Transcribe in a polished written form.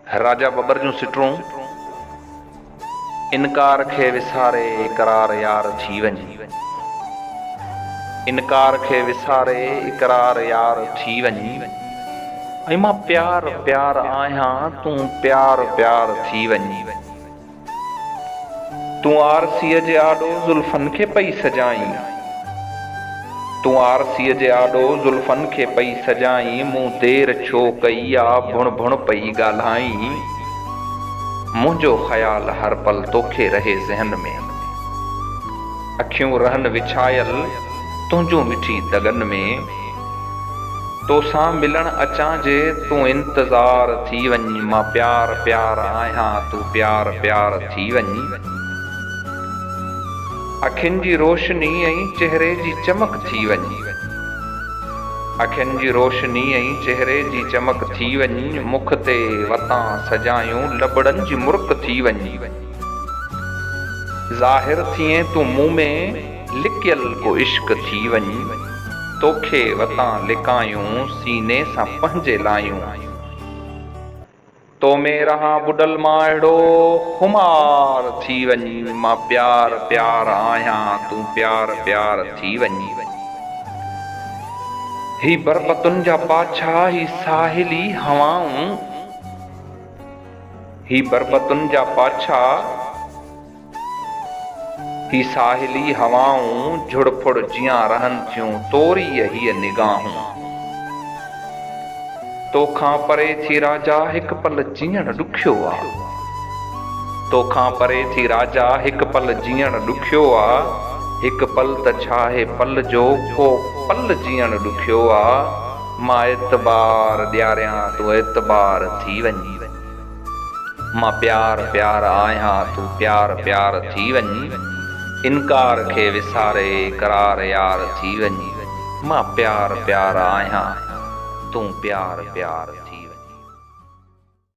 राजा बबर जूं सिटरूं इनकार खे विसारे इकरार यार थी वञी। इनकार खे विसारे इकरार यार थी वञी। ऐं मां प्यार प्यार आहियां तूं प्यार प्यार थी वञी। तूं आरसीअ जे आॾो ज़ुल्फ़नि खे पई सजाईं। तूं आरसीअ जे आॾो ज़ुल्फ़नि खे पई सजाईं। मूं देर छो कई आ भुण भुण पई ॻाल्हाईं। मुंहिंजो ख़्यालु हर पल तोखे रहे ज़हन में। अखियूं रहनि विछायल तुंहिंजूं मिठी दगन में। तोसां मिलण अचां जे तूं इंतज़ार थी वञी। मां प्यार प्यार आहियां तूं प्यार प्यार थी वञी। अखियुनि जी रोशनी ऐं चेहरे जी चमक थी वञी। अखियुनि जी रोशनी ऐं चेहरे जी चमक थी वञी। मुख ते वतां सजायूं लबड़नि जी मुर्क थी वञी। ज़ाहिर थिए तूं मूं में लिकियल को इश्क थी वञी। तोखे वतां लिकायूं सीने सां पंहिंजे लायूं। तो में रहां बुॾल मां अहिड़ो खुमार थी वञी। मां प्यार प्यार आहियां तूं प्यार प्यार थी वञी। ही बरबतुनि जा पाछा ही साहिली हवाऊं। ही बरबतुनि जा पाछा ही साहिली हवाऊं। झुड़ फुड़ जियां रहनि थियूं तोरी हीअ निगाहूं। तोखां परे थी राजा हिकु पल जीअण ॾुखियो आ। तोखां परे थी राजा हिकु पल जीअण ॾुखियो आ। हिकु पल त छाहे पल जो को पल जीअण ॾुखियो आ। मां एतबार ॾियारियां तूं एतबार थी वञी। मां प्यार प्यार आहियां तूं प्यार प्यार थी वञी। इनकार खे विसारे इकरार यार थी वञी। मां प्यार प्यार आहियां तूं प्यार प्यार थी